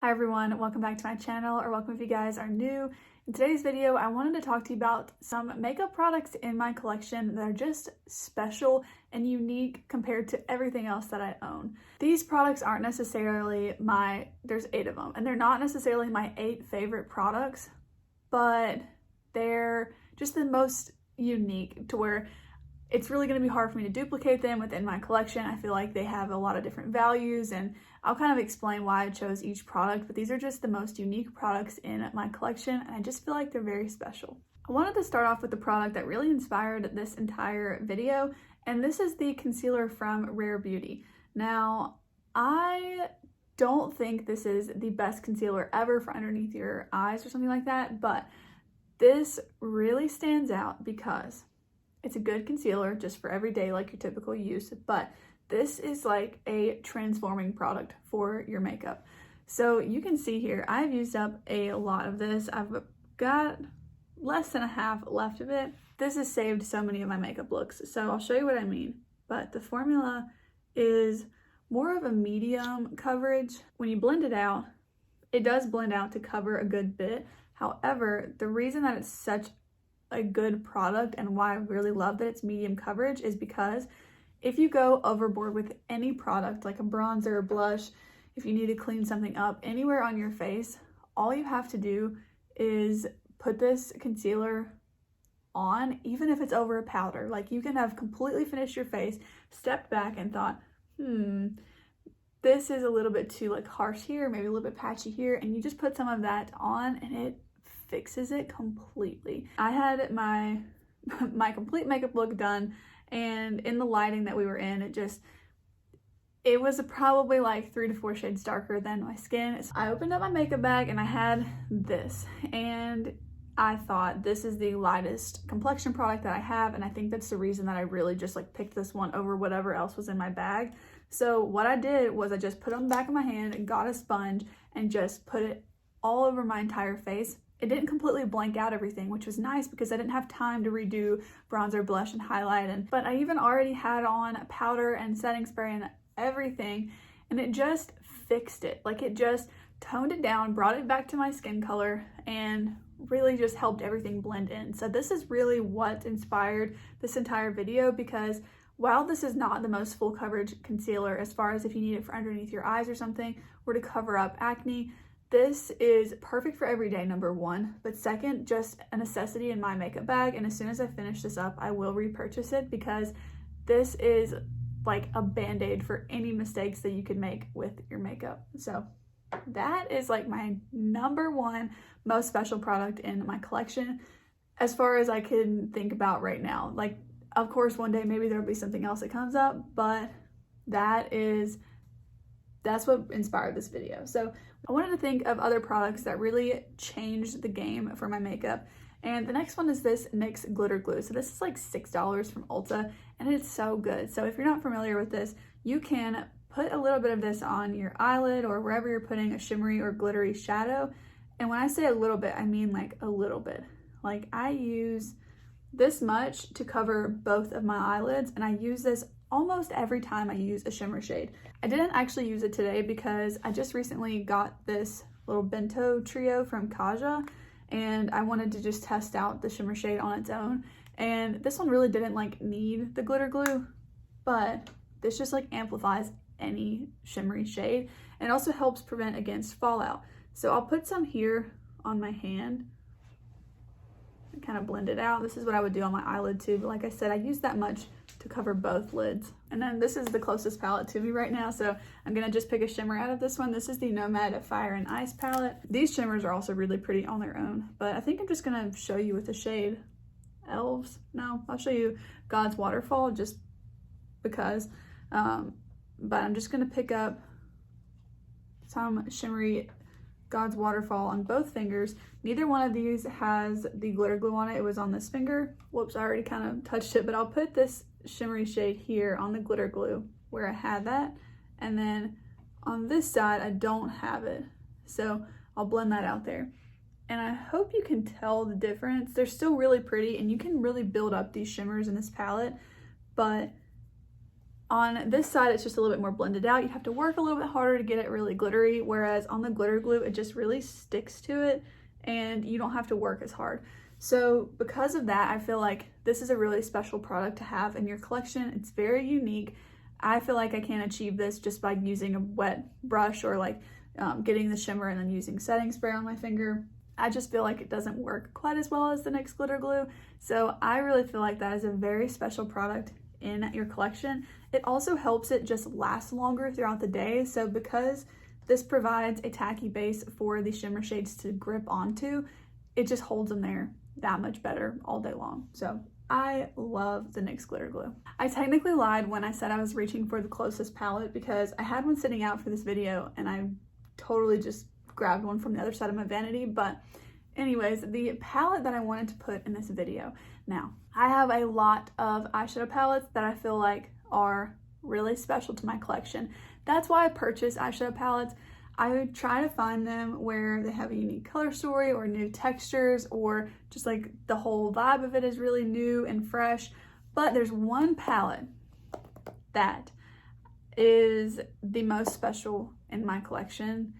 Hi everyone, welcome back to my channel, or welcome if you guys are new. In today's video, I wanted to talk to you about some makeup products in my collection that are just special and unique compared to everything else that I own. These products aren't necessarily there's 8 of them, and they're not necessarily my 8 favorite products, but they're just the most unique to where it's really going to be hard for me to duplicate them within my collection. I feel like they have a lot of different values, and I'll kind of explain why I chose each product, but these are just the most unique products in my collection, and I just feel like they're very special. I wanted to start off with the product that really inspired this entire video, and this is the concealer from Rare Beauty. Now, I don't think this is the best concealer ever for underneath your eyes or something like that, but this really stands out because it's a good concealer just for everyday, like your typical use, but this is like a transforming product for your makeup. So you can see here, I've used up a lot of this. I've got less than a half left of it. This has saved so many of my makeup looks, so I'll show you what I mean. But the formula is more of a medium coverage. When you blend it out, it does blend out to cover a good bit. However, the reason that it's such a good product and why I really love that it's medium coverage is because if you go overboard with any product like a bronzer or blush, if you need to clean something up anywhere on your face, all you have to do is put this concealer on, even if it's over a powder. Like, you can have completely finished your face, stepped back and thought, this is a little bit too harsh here, maybe a little bit patchy here, and you just put some of that on and it fixes it completely. I had my complete makeup look done, and in the lighting that we were in, it was probably like 3 to 4 shades darker than my skin. So I opened up my makeup bag and I had this, and I thought this is the lightest complexion product that I have, and I think that's the reason that I really just picked this one over whatever else was in my bag. So what I did was I just put it on the back of my hand and got a sponge and just put it all over my entire face. It didn't completely blank out everything, which was nice because I didn't have time to redo bronzer, blush, and highlight. But I even already had on powder and setting spray and everything, and it just fixed it. It just toned it down, brought it back to my skin color, and really just helped everything blend in. So this is really what inspired this entire video, because while this is not the most full coverage concealer as far as if you need it for underneath your eyes or something, or to cover up acne, this is perfect for everyday, number one, but second, just a necessity in my makeup bag. And as soon as I finish this up, I will repurchase it because this is like a band-aid for any mistakes that you could make with your makeup. So that is my number one most special product in my collection as far as I can think about right now. Of course, one day maybe there'll be something else that comes up, but that's what inspired this video. So I wanted to think of other products that really changed the game for my makeup. And the next one is this Nyx Glitter Glue. So this is $6 from Ulta, and it's so good. So if you're not familiar with this, you can put a little bit of this on your eyelid or wherever you're putting a shimmery or glittery shadow. And when I say a little bit, I mean a little bit. I use this much to cover both of my eyelids, and I use this almost every time I use a shimmer shade. I didn't actually use it today because I just recently got this little bento trio from Kaja, and I wanted to just test out the shimmer shade on its own. And this one really didn't need the glitter glue, but this just amplifies any shimmery shade, and it also helps prevent against fallout. So I'll put some here on my hand and kind of blend it out. This is what I would do on my eyelid too, but like I said, I use that much to cover both lids. And then this is the closest palette to me right now, so I'm gonna just pick a shimmer out of this one. This is the Nomad Fire and Ice palette. These shimmers are also really pretty on their own, but I think I'm just gonna show you with the shade Elves. No, I'll show you God's Waterfall just because, but I'm just gonna pick up some shimmery God's Waterfall on both fingers. Neither one of these has the glitter glue on it. It was on this finger. Whoops, I already kind of touched it, but I'll put this shimmery shade here on the glitter glue where I had that. And then on this side, I don't have it. So I'll blend that out there. And I hope you can tell the difference. They're still really pretty, and you can really build up these shimmers in this palette, but On this side, it's just a little bit more blended out. You have to work a little bit harder to get it really glittery, whereas on the glitter glue, it just really sticks to it and you don't have to work as hard. So because of that, I feel like this is a really special product to have in your collection. It's very unique. I feel like I can't achieve this just by using a wet brush or like getting the shimmer and then using setting spray on my finger. I just feel like it doesn't work quite as well as the NYX Glitter Glue. So I really feel like that is a very special product in your collection. It also helps it just last longer throughout the day. So because this provides a tacky base for the shimmer shades to grip onto, it just holds them there that much better all day long. So I love the NYX Glitter Glue. I technically lied when I said I was reaching for the closest palette because I had one sitting out for this video and I totally just grabbed one from the other side of my vanity. But anyways, the palette that I wanted to put in this video. Now, I have a lot of eyeshadow palettes that I feel like are really special to my collection. That's why I purchase eyeshadow palettes. I would try to find them where they have a unique color story or new textures, or just like the whole vibe of it is really new and fresh. But there's one palette that is the most special in my collection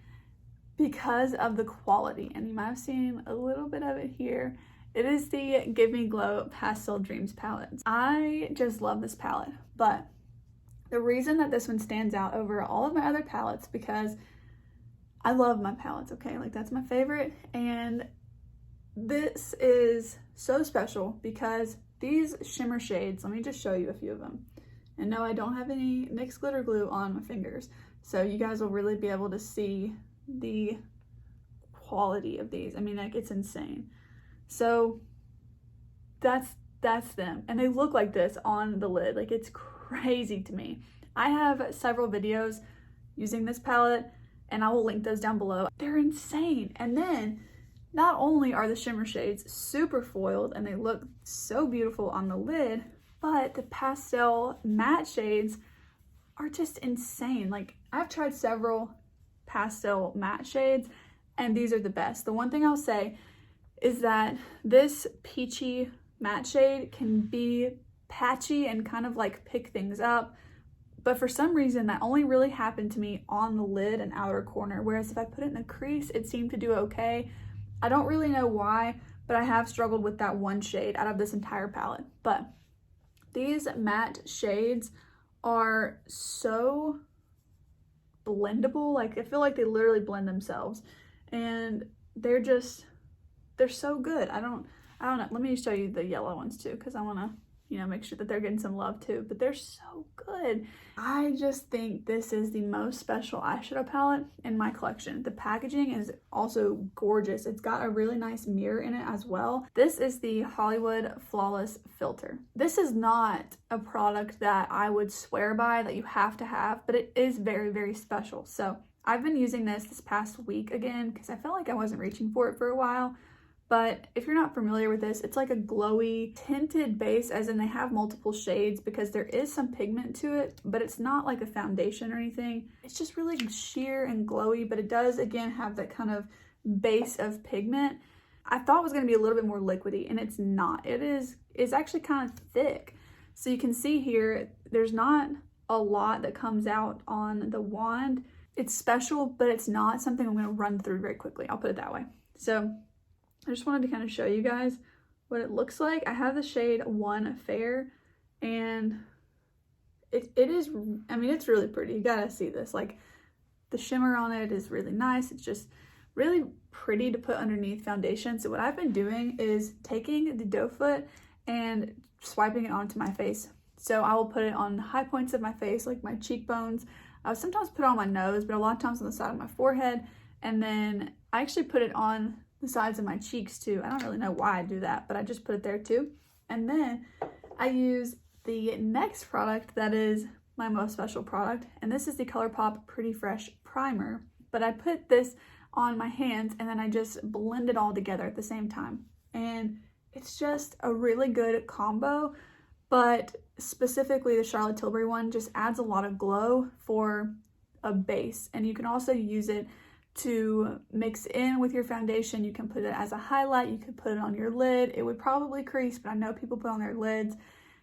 because of the quality, and you might have seen a little bit of it here. It is the Give Me Glow Pastel Dreams palette. I just love this palette, but the reason that this one stands out over all of my other palettes, because I love my palettes, okay? Like, that's my favorite, and this is so special because these shimmer shades, let me just show you a few of them. And no, I don't have any NYX Glitter Glue on my fingers, so you guys will really be able to see the quality of these. I mean, like, it's insane. So that's them, and they look like this on the lid. Like, it's crazy to me. I have several videos using this palette and I will link those down below. They're insane. And then not only are the shimmer shades super foiled and they look so beautiful on the lid, but the pastel matte shades are just insane. Like, I've tried several pastel matte shades and these are the best. The one thing I'll say is that this peachy matte shade can be patchy and kind of like pick things up, but for some reason that only really happened to me on the lid and outer corner, whereas if I put it in the crease, it seemed to do okay. I don't really know why, but I have struggled with that one shade out of this entire palette. But these matte shades are so blendable. Like, I feel like they literally blend themselves, and they're so good. I don't know. Let me show you the yellow ones too, because I want to, make sure that they're getting some love too, but they're so good. I just think this is the most special eyeshadow palette in my collection. The packaging is also gorgeous. It's got a really nice mirror in it as well. This is the Hollywood Flawless Filter. This is not a product that I would swear by that you have to have, but it is very, very special. So I've been using this past week again because I felt like I wasn't reaching for it for a while. But if you're not familiar with this, it's like a glowy tinted base, as in they have multiple shades because there is some pigment to it, but it's not like a foundation or anything. It's just really sheer and glowy, but it does, again, have that kind of base of pigment. I thought it was going to be a little bit more liquidy, and it's not. It's actually kind of thick. So you can see here, there's not a lot that comes out on the wand. It's special, but it's not something I'm going to run through very quickly. I'll put it that way. So I just wanted to kind of show you guys what it looks like. I have the shade 1 Fair, and it is, I mean, it's really pretty. You gotta see this. Like, the shimmer on it is really nice. It's just really pretty to put underneath foundation. So what I've been doing is taking the doe foot and swiping it onto my face. So I will put it on the high points of my face, like my cheekbones. I would sometimes put it on my nose, but a lot of times on the side of my forehead. And then I actually put it on the sides of my cheeks too. I don't really know why I do that, but I just put it there too. And then I use the next product that is my most special product, and this is the Colourpop Pretty Fresh Primer. But I put this on my hands and then I just blend it all together at the same time. And it's just a really good combo, but specifically the Charlotte Tilbury one just adds a lot of glow for a base. And you can also use it to mix in with your foundation. You can put it as a highlight, you could put it on your lid. It would probably crease, but I know people put on their lids.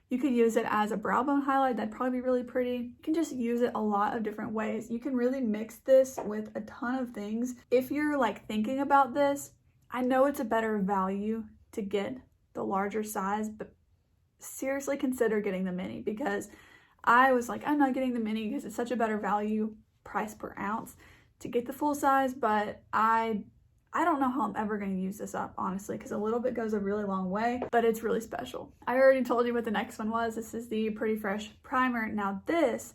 You could use it as a brow bone highlight. That'd probably be really pretty. You can just use it a lot of different ways. You can really mix this with a ton of things. If you're like thinking about this, I know it's a better value to get the larger size, but seriously consider getting the mini, because I was like, I'm not getting the mini because it's such a better value price per ounce to get the full size, but I don't know how I'm ever going to use this up, honestly, because a little bit goes a really long way, but it's really special. I already told you what the next one was. This is the Pretty Fresh Primer. Now this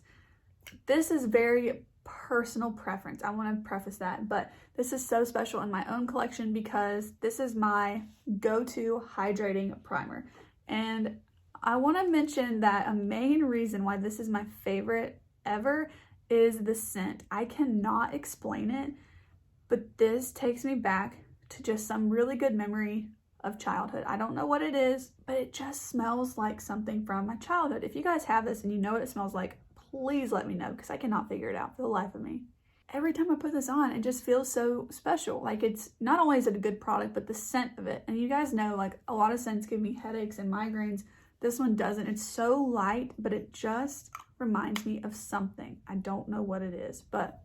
is very personal preference. I want to preface that, but this is so special in my own collection because this is my go-to hydrating primer. And I want to mention that a main reason why this is my favorite ever is the scent. I cannot explain it, but this takes me back to just some really good memory of childhood. I don't know what it is, but it just smells like something from my childhood. If you guys have this and you know what it smells like, please let me know, because I cannot figure it out for the life of me. Every time I put this on, it just feels so special. Like, it's not only is it a good product, but the scent of it. And you guys know, like, a lot of scents give me headaches and migraines. This one doesn't. It's so light, but it just reminds me of something. I don't know what it is, but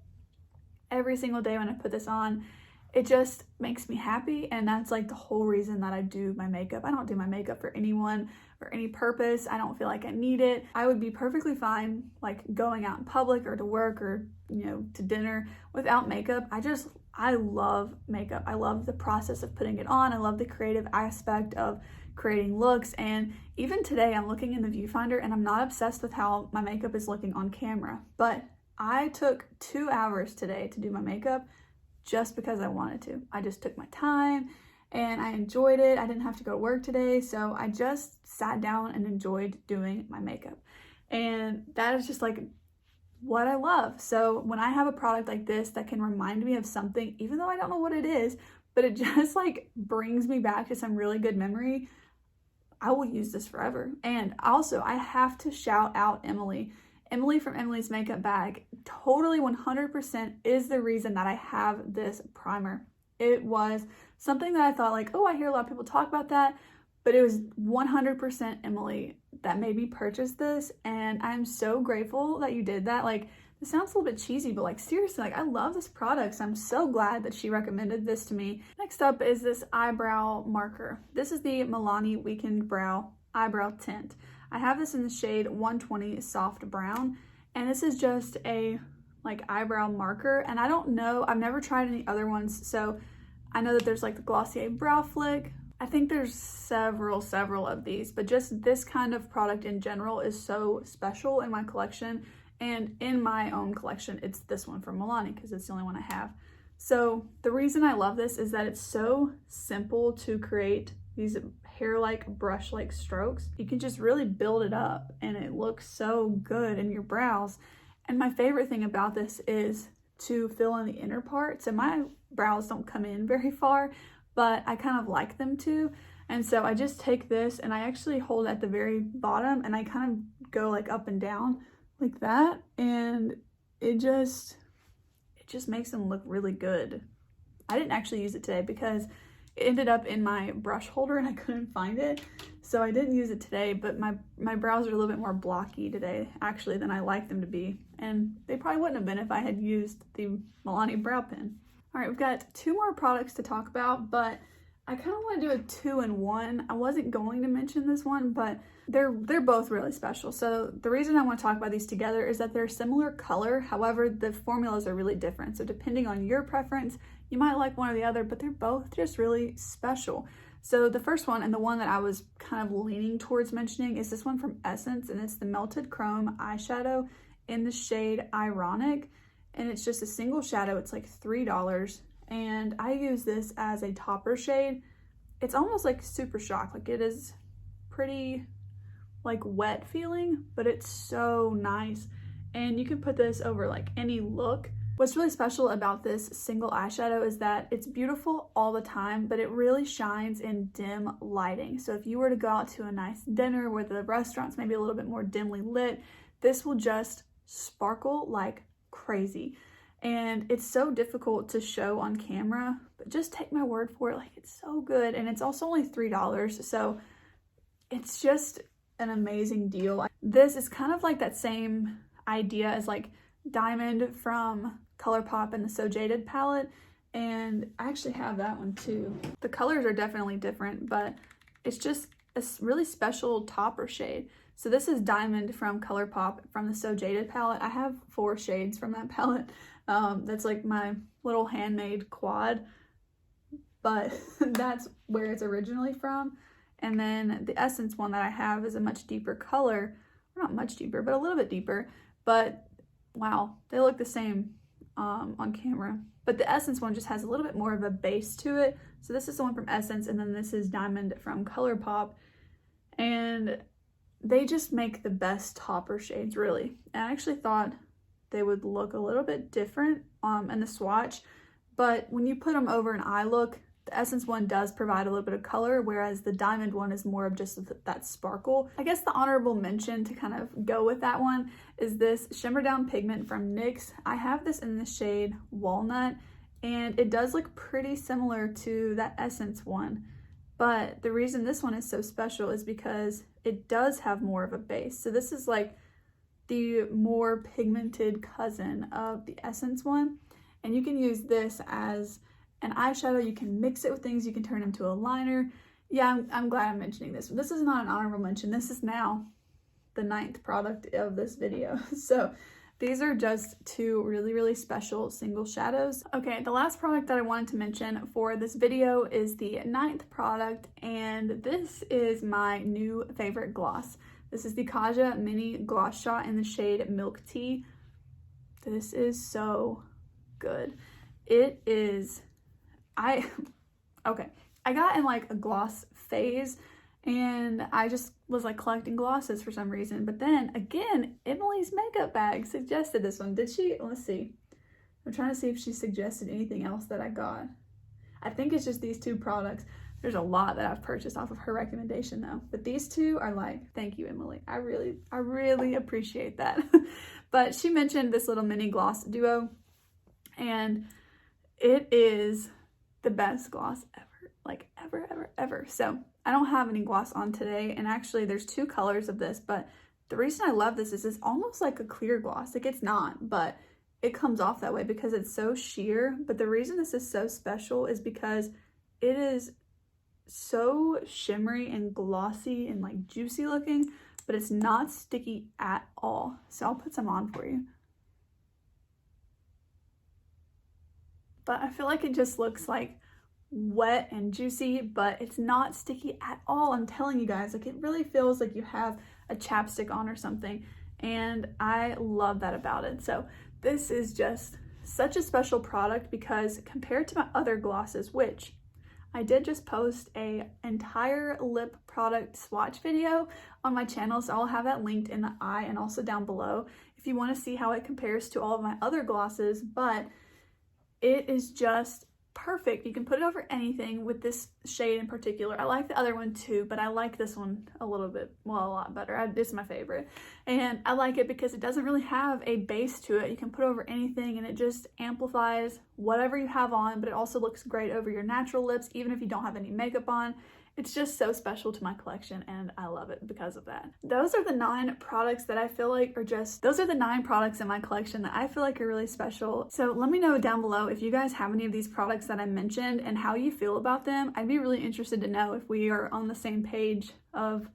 every single day when I put this on, it just makes me happy. And that's like the whole reason that I do my makeup. I don't do my makeup for anyone or any purpose. I don't feel like I need it. I would be perfectly fine like going out in public or to work or, you know, to dinner without makeup. I love makeup. I love the process of putting it on. I love the creative aspect of creating looks. And even today I'm looking in the viewfinder and I'm not obsessed with how my makeup is looking on camera, but I took 2 hours today to do my makeup just because I wanted to. I just took my time and I enjoyed it. I didn't have to go to work today, so I just sat down and enjoyed doing my makeup. And that is just like what I love. So when I have a product like this that can remind me of something, even though I don't know what it is, but it just like brings me back to some really good memory, I will use this forever. And also I have to shout out Emily. Emily from Emily's Makeup Bag, totally 100% is the reason that I have this primer. It was something that I thought like, oh, I hear a lot of people talk about that, but it was 100% Emily that made me purchase this. And I'm so grateful that you did that. Like, this sounds a little bit cheesy, but like seriously, like I love this product. So I'm so glad that she recommended this to me. Next up is this eyebrow marker. This is the Milani Weekend Brow Eyebrow Tint. I have this in the shade 120 Soft Brown, and this is just a like eyebrow marker. And I don't know, I've never tried any other ones, so I know that there's like the Glossier Brow Flick. I think there's several of these, but just this kind of product in general is so special in my collection. And in my own collection, it's this one from Milani because it's the only one I have. So the reason I love this is that it's so simple to create these hair-like, brush-like strokes. You can just really build it up and it looks so good in your brows. And my favorite thing about this is to fill in the inner part. So my brows don't come in very far, but I kind of like them to. And so I just take this and I actually hold at the very bottom and I kind of go like up and down like that. And it just makes them look really good. I didn't actually use it today because it ended up in my brush holder and I couldn't find it. So I didn't use it today, but my brows are a little bit more blocky today, actually, than I like them to be. And they probably wouldn't have been if I had used the Milani brow pen. All right, we've got 2 more products to talk about, but I kind of want to do a 2-in-1. I wasn't going to mention this one, but they're both really special. So the reason I want to talk about these together is that they're similar color. However, the formulas are really different. So depending on your preference, you might like one or the other, but they're both just really special. So the first one, and the one that I was kind of leaning towards mentioning, is this one from Essence, and it's the Melted Chrome eyeshadow in the shade Ironic. And it's just a single shadow. It's like $3. And I use this as a topper shade. It's almost like Super Shock. Like, it is pretty like wet feeling, but it's so nice. And you can put this over like any look. What's really special about this single eyeshadow is that it's beautiful all the time, but it really shines in dim lighting. So if you were to go out to a nice dinner where the restaurant's maybe a little bit more dimly lit, this will just sparkle like crazy. And it's so difficult to show on camera, but just take my word for it, like it's so good. And it's also only $3, so it's just an amazing deal. This is kind of like that same idea as like Diamond from Colourpop and the So Jaded palette, and I actually have that one too. The colors are definitely different, but it's just a really special topper shade. So this is Diamond from Colourpop from the So Jaded palette. I have 4 shades from that palette. That's like my little handmade quad, but that's where it's originally from. And then the Essence one that I have is a much deeper color. Not much deeper, but a little bit deeper. But wow, they look the same on camera. But the Essence one just has a little bit more of a base to it. So this is the one from Essence, and then this is Diamond from Colourpop. And they just make the best topper shades, really. And I actually thought they would look a little bit different in the swatch. But when you put them over an eye look, the Essence one does provide a little bit of color, whereas the Diamond one is more of just that sparkle. I guess the honorable mention to kind of go with that one is this Shimmer Down Pigment from NYX. I have this in the shade Walnut, and it does look pretty similar to that Essence one. But the reason this one is so special is because it does have more of a base. So this is like the more pigmented cousin of the Essence one. And you can use this as an eyeshadow. You can mix it with things. You can turn it into a liner. Yeah, I'm glad I'm mentioning this. This is not an honorable mention. This is now the 9th product of this video. So these are just 2 really, really special single shadows. Okay, the last product that I wanted to mention for this video is the 9th product, and this is my new favorite gloss. This is the Kaja Mini Gloss Shot in the shade Milk Tea. This is so good. It is, okay, I got in like a gloss phase, and I just was like collecting glosses for some reason. But then again, Emily's makeup bag suggested this one. Did she? Let's see. I'm trying to see if she suggested anything else that I got. I think it's just these 2 products. There's a lot that I've purchased off of her recommendation though. But these 2 are like, thank you, Emily. I really appreciate that. But she mentioned this little mini gloss duo, and it is the best gloss ever. Like ever. So I don't have any gloss on today, and actually there's 2 colors of this, but the reason I love this is it's almost like a clear gloss. Like it's not, but it comes off that way because it's so sheer. But the reason this is so special is because it is so shimmery and glossy and like juicy looking, but it's not sticky at all. So I'll put some on for you. But I feel like it just looks like wet and juicy, but it's not sticky at all. I'm telling you guys, like it really feels like you have a chapstick on or something, and I love that about it. So this is just such a special product because compared to my other glosses, which I did just post a entire lip product swatch video on my channel, so I'll have that linked in the eye and also down below if you want to see how it compares to all of my other glosses. But it is just perfect. You can put it over anything with this shade in particular. I like the other one too, but I like this one a little bit, well, a lot better. It's my favorite. And I like it because it doesn't really have a base to it. You can put over anything and it just amplifies whatever you have on, but it also looks great over your natural lips, even if you don't have any makeup on. It's just so special to my collection, and I love it because of that. Those are the 9 products that I feel like are just, those are the 9 products in my collection that I feel like are really special. So let me know down below if you guys have any of these products that I mentioned and how you feel about them. I'd be really interested to know if we are on the same page of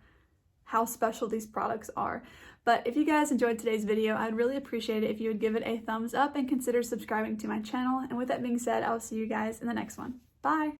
how special these products are. But if you guys enjoyed today's video, I'd really appreciate it if you would give it a thumbs up and consider subscribing to my channel. And with that being said, I'll see you guys in the next one. Bye!